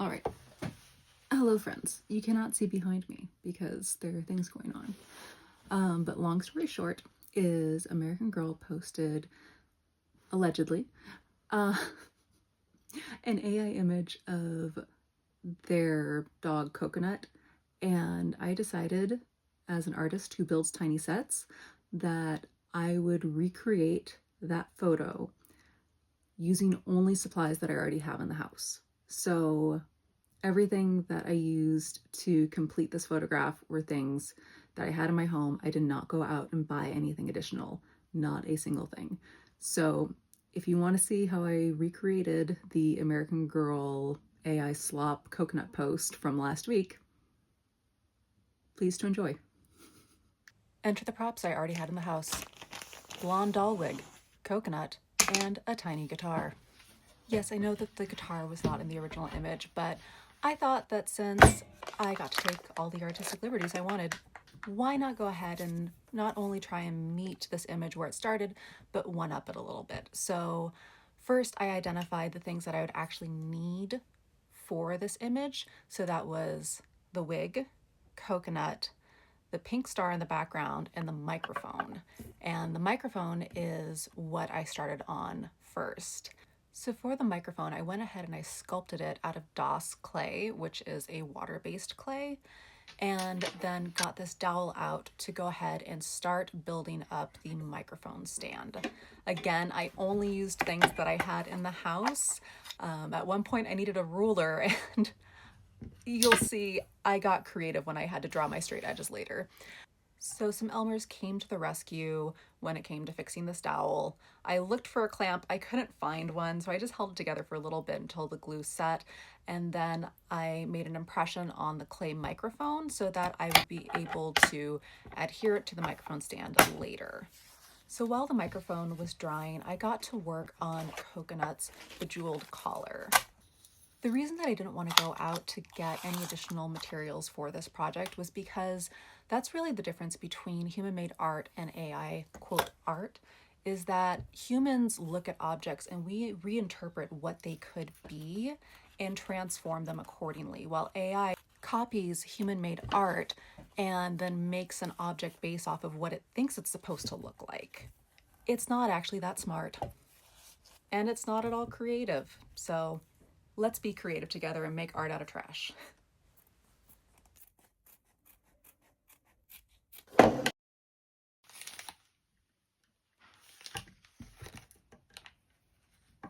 All right. Hello, friends. You cannot see behind me because there are things going on. But long story short is American Girl posted, allegedly, uh, an AI image of their dog Coconut. And I decided, as an artist who builds tiny sets, that I would recreate that photo using only supplies that I already have in the house. So everything that I used to complete this photograph were things that I had in my home. I did not go out and buy anything additional, not a single thing. So if you want to see how I recreated the American Girl AI slop coconut post from last week, please to enjoy. Enter the props I already had in the house. Blonde doll wig, coconut, and a tiny guitar. Yes, I know that the guitar was not in the original image, but I thought that since I got to take all the artistic liberties I wanted, why not go ahead and not only try and meet this image where it started, but one up it a little bit. So first I identified the things that I would actually need for this image. So that was the wig, coconut, the pink star in the background, and the microphone. And the microphone is what I started on first. So for the microphone, I went ahead and I sculpted it out of DOS clay, which is a water-based clay, and then got this dowel out to go ahead and start building up the microphone stand. Again, I only used things that I had in the house. At one point I needed a ruler, and you'll see I got creative when I had to draw my straight edges later. So some Elmers came to the rescue when it came to fixing this dowel. I looked for a clamp, I couldn't find one, so I just held it together for a little bit until the glue set, and then I made an impression on the clay microphone so that I would be able to adhere it to the microphone stand later. So while the microphone was drying, I got to work on Coconut's bejeweled collar. The reason that I didn't want to go out to get any additional materials for this project was because that's really the difference between human-made art and AI, quote, art, is that humans look at objects and we reinterpret what they could be and transform them accordingly, while AI copies human-made art and then makes an object based off of what it thinks it's supposed to look like. It's not actually that smart, and it's not at all creative, so let's be creative together and make art out of trash.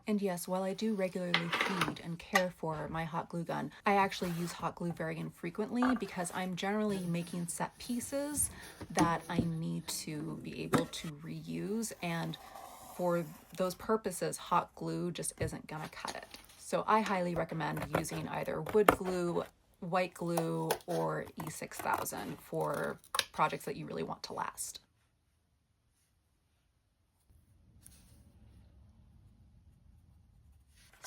And yes, while I do regularly feed and care for my hot glue gun, I actually use hot glue very infrequently because I'm generally making set pieces that I need to be able to reuse, and for those purposes, hot glue just isn't gonna cut it. So I highly recommend using either wood glue, white glue, or E6000 for projects that you really want to last.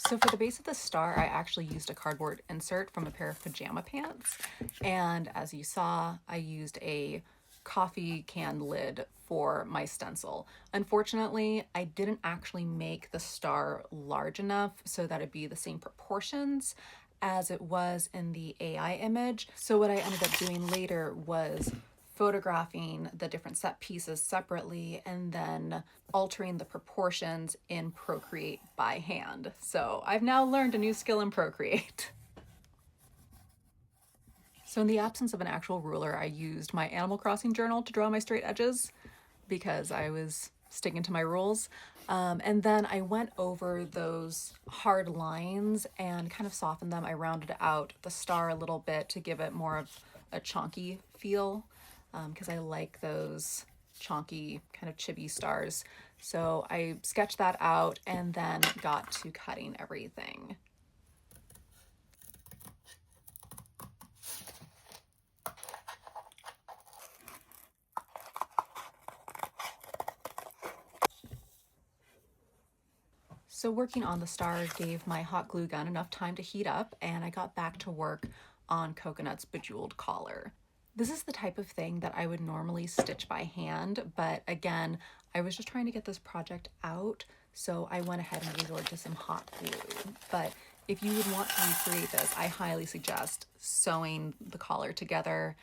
So for the base of the star, I actually used a cardboard insert from a pair of pajama pants. And as you saw, I used a coffee can lid for my stencil. Unfortunately, I didn't actually make the star large enough so that it'd be the same proportions as it was in the AI image. So what I ended up doing later was photographing the different set pieces separately and then altering the proportions in Procreate by hand. So I've now learned a new skill in Procreate. So in the absence of an actual ruler, I used my Animal Crossing journal to draw my straight edges because I was sticking to my rules. And then I went over those hard lines and kind of softened them. I rounded out the star a little bit to give it more of a chonky feel, because I like those chonky kind of chibi stars. So I sketched that out and then got to cutting everything. So working on the star gave my hot glue gun enough time to heat up, and I got back to work on Coconut's bejeweled collar. This is the type of thing that I would normally stitch by hand, but again, I was just trying to get this project out, so I went ahead and resorted to some hot glue. But If you would want to recreate this, I highly suggest sewing the collar together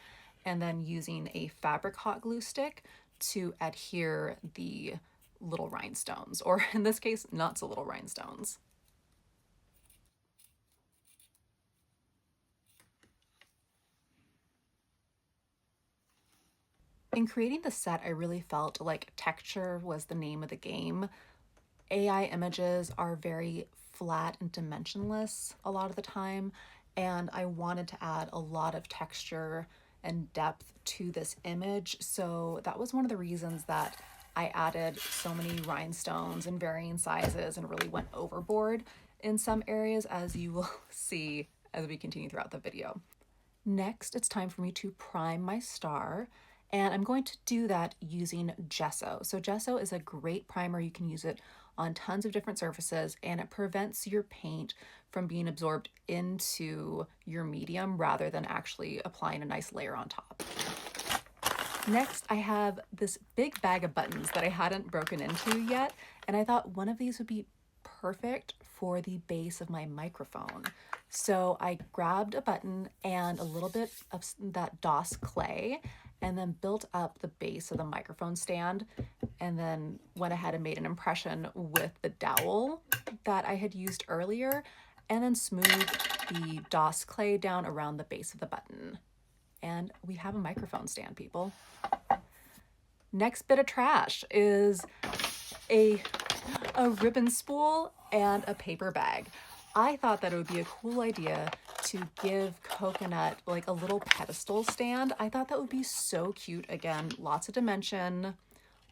and then using a fabric hot glue stick to adhere the little rhinestones, or in this case, not so little rhinestones. In creating the set, I really felt like texture was the name of the game. AI images are very flat and dimensionless a lot of the time, and I wanted to add a lot of texture and depth to this image. So that was one of the reasons that I added so many rhinestones in varying sizes and really went overboard in some areas, as you will see as we continue throughout the video. Next, it's time for me to prime my star, and I'm going to do that using gesso. So gesso is a great primer. You can use it on tons of different surfaces, and it prevents your paint from being absorbed into your medium rather than actually applying a nice layer on top. Next, I have this big bag of buttons that I hadn't broken into yet, and I thought one of these would be perfect for the base of my microphone. So I grabbed a button and a little bit of that DOS clay and then built up the base of the microphone stand, and then went ahead and made an impression with the dowel that I had used earlier, and then smoothed the DOS clay down around the base of the button. And we have a microphone stand, people. Next bit of trash is a ribbon spool and a paper bag. I thought that it would be a cool idea to give Coconut like a little pedestal stand. I thought that would be so cute. Again, lots of dimension,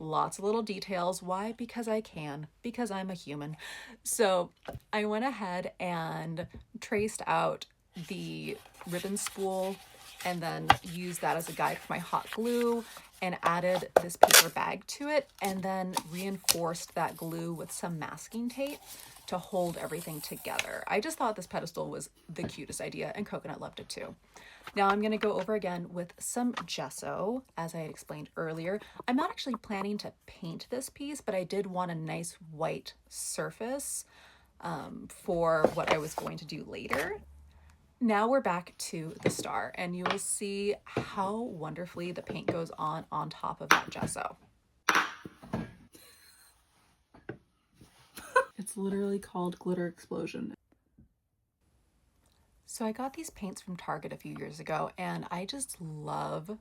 lots of little details. Why? Because I can, because I'm a human. So I went ahead and traced out the ribbon spool and then used that as a guide for my hot glue and added this paper bag to it, and then reinforced that glue with some masking tape to hold everything together. I just thought this pedestal was the cutest idea, and Coconut loved it too. Now I'm going to go over again with some gesso, as I had explained earlier. I'm not actually planning to paint this piece, but I did want a nice white surface for what I was going to do later. Now we're back to the star, and you will see how wonderfully the paint goes on top of that gesso. It's literally called Glitter Explosion. So I got these paints from Target a few years ago, and I just love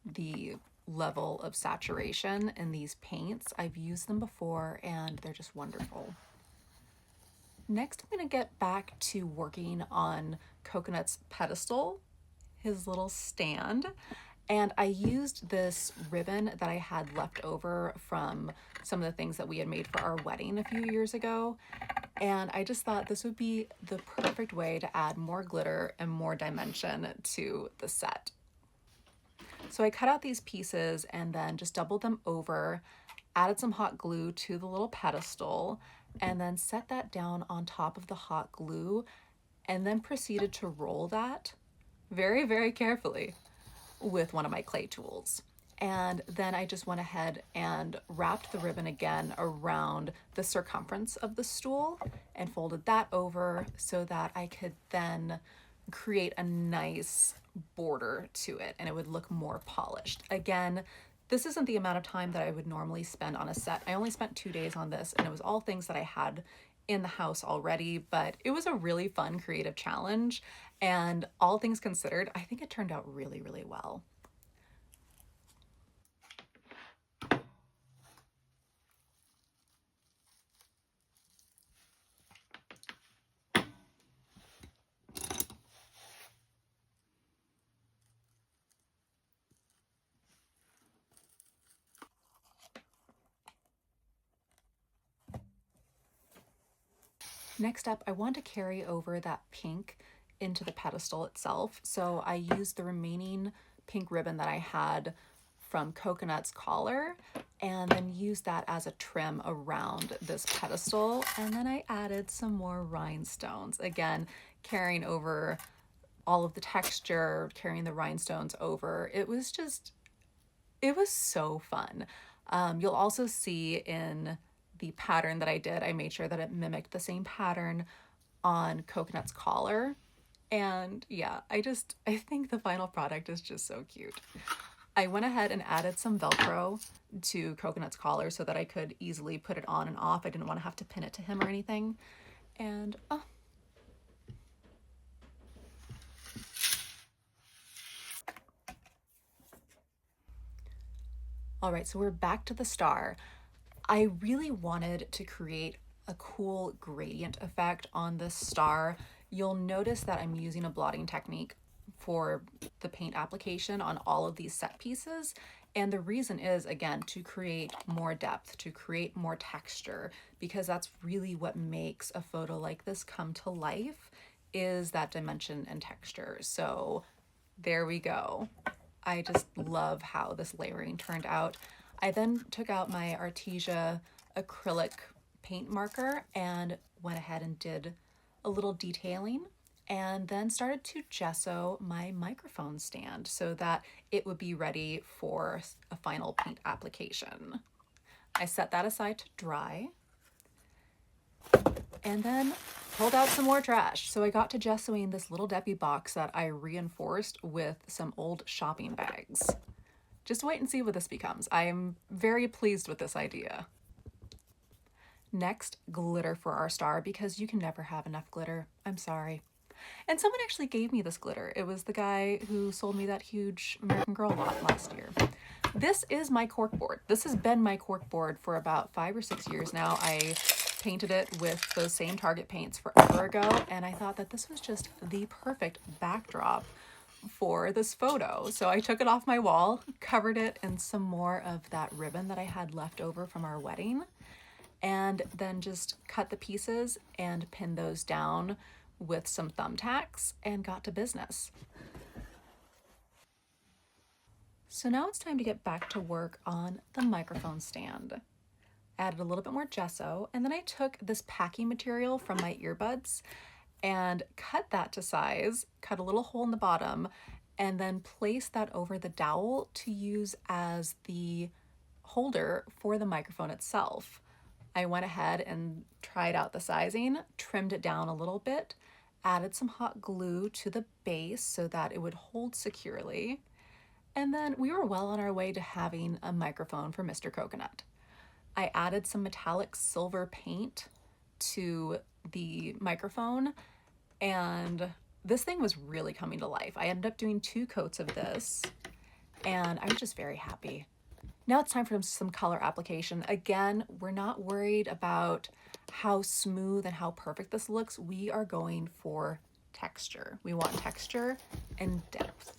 the level of saturation in these paints. I've used them before, and they're just wonderful. Next, I'm going to get back to working on Coconut's pedestal, his little stand. And I used this ribbon that I had left over from some of the things that we had made for our wedding a few years ago. And I just thought this would be the perfect way to add more glitter and more dimension to the set. So I cut out these pieces and then just doubled them over, added some hot glue to the little pedestal, and then set that down on top of the hot glue, and then proceeded to roll that very, very carefully with one of my clay tools. And then I just went ahead and wrapped the ribbon again around the circumference of the stool and folded that over so that I could then create a nice border to it and it would look more polished. Again, this isn't the amount of time that I would normally spend on a set. I only spent 2 days on this, and it was all things that I had in the house already, but it was a really fun creative challenge, and all things considered, I think it turned out really, really well. Next up, I want to carry over that pink into the pedestal itself. So I used the remaining pink ribbon that I had from Coconut's collar and then used that as a trim around this pedestal. And then I added some more rhinestones, again, carrying over all of the texture, carrying the rhinestones over. It was so fun. You'll also see in the pattern that I did, I made sure that it mimicked the same pattern on Coconut's collar. And yeah, I think the final product is just so cute. I went ahead and added some Velcro to Coconut's collar so that I could easily put it on and off. I didn't want to have to pin it to him or anything. And oh. All right, so we're back to the star. I really wanted to create a cool gradient effect on this star. You'll notice that I'm using a blotting technique for the paint application on all of these set pieces. And the reason is, again, to create more depth, to create more texture, because that's really what makes a photo like this come to life, is that dimension and texture. So there we go. I just love how this layering turned out. I then took out my Artesia acrylic paint marker and went ahead and did a little detailing, and then started to gesso my microphone stand so that it would be ready for a final paint application. I set that aside to dry and then pulled out some more trash. So I got to gessoing this little Debbie box that I reinforced with some old shopping bags. Just wait and see what this becomes. I am very pleased with this idea. Next, glitter for our star, because you can never have enough glitter. I'm sorry. And someone actually gave me this glitter. It was the guy who sold me that huge American Girl lot last year. This is my corkboard. This has been my corkboard for about 5 or 6 years now. I painted it with those same Target paints forever ago, and I thought that this was just the perfect backdrop for this photo. So I took it off my wall, covered it in some more of that ribbon that I had left over from our wedding, and then just cut the pieces and pinned those down with some thumbtacks and got to business. So now it's time to get back to work on the microphone stand. Added a little bit more gesso, and then I took this packing material from my earbuds and cut that to size, cut a little hole in the bottom, and then placed that over the dowel to use as the holder for the microphone itself. I went ahead and tried out the sizing, trimmed it down a little bit, added some hot glue to the base so that it would hold securely, and then we were well on our way to having a microphone for Mr. Coconut. I added some metallic silver paint to the microphone, and this thing was really coming to life. I ended up doing 2 coats of this, and I'm just very happy. Now it's time for some color application. Again, we're not worried about how smooth and how perfect this looks. We are going for texture. We want texture and depth.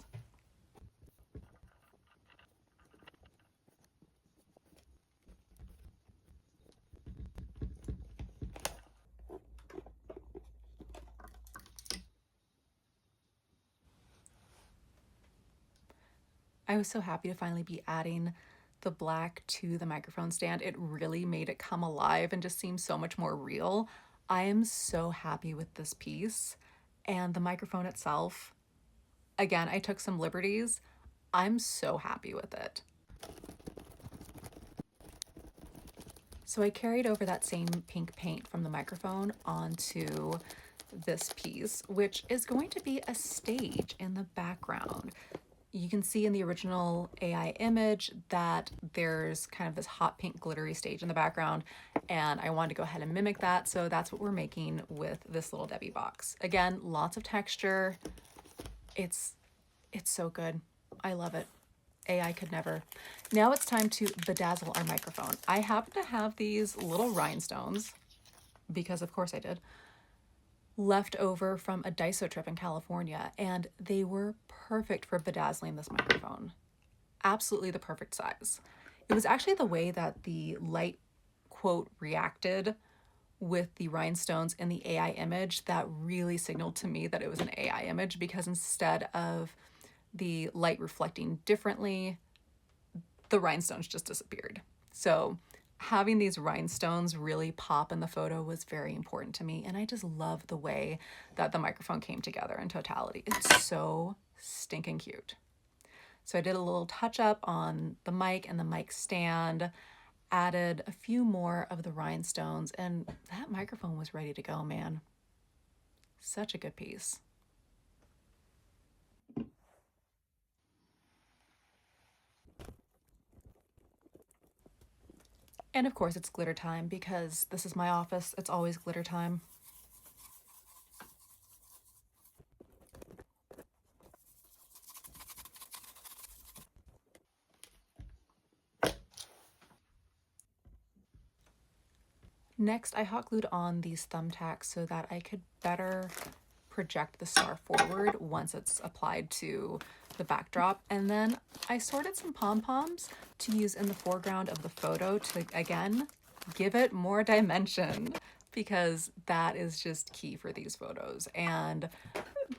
I was so happy to finally be adding the black to the microphone stand. It really made it come alive and just seem so much more real. I am so happy with this piece. And the microphone itself, again, I took some liberties. I'm so happy with it. So I carried over that same pink paint from the microphone onto this piece, which is going to be a stage in the background. You can see in the original AI image that there's kind of this hot pink glittery stage in the background, and I wanted to go ahead and mimic that, so that's what we're making with this little Debbie box. Again, lots of texture. It's so good. I love it. AI could never. Now it's time to bedazzle our microphone. I happen to have these little rhinestones, because of course I did, left over from a Daiso trip in California, and they were perfect for bedazzling this microphone. Absolutely the perfect size. It was actually the way that the light quote reacted with the rhinestones in the AI image that really signaled to me that it was an AI image, because instead of the light reflecting differently, the rhinestones just disappeared. So having these rhinestones really pop in the photo was very important to me, and I just love the way that the microphone came together in totality. It's so stinking cute. So I did a little touch up on the mic and the mic stand, added a few more of the rhinestones, and that microphone was ready to go, man. Such a good piece. And of course it's glitter time because this is my office. It's always glitter time. Next, I hot glued on these thumbtacks so that I could better project the star forward once it's applied to the backdrop. And then I sorted some pom-poms to use in the foreground of the photo to, again, give it more dimension, because that is just key for these photos. And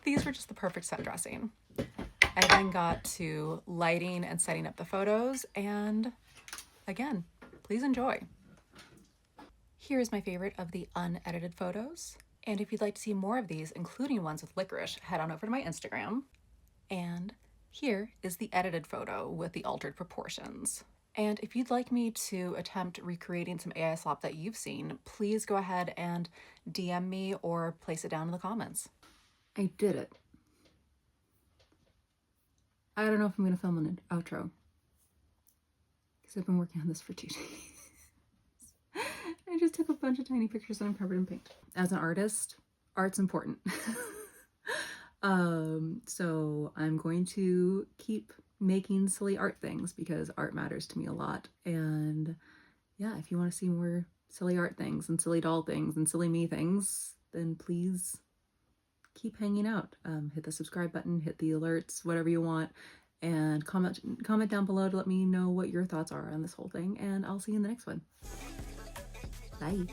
these were just the perfect set dressing. I then got to lighting and setting up the photos, and again, please enjoy. Here is my favorite of the unedited photos. And if you'd like to see more of these, including ones with licorice, head on over to my Instagram. And here is the edited photo with the altered proportions. And if you'd like me to attempt recreating some AI slop that you've seen, please go ahead and DM me or place it down in the comments. I did it. I don't know if I'm going to film an outro, because I've been working on this for 2 days. I just took a bunch of tiny pictures and I'm covered in paint. As an artist, art's important. So I'm going to keep making silly art things because art matters to me a lot. And yeah, if you want to see more silly art things and silly doll things and silly me things, then please keep hanging out. Hit the subscribe button, hit the alerts, whatever you want, and comment down below to let me know what your thoughts are on this whole thing, and I'll see you in the next one. Bye.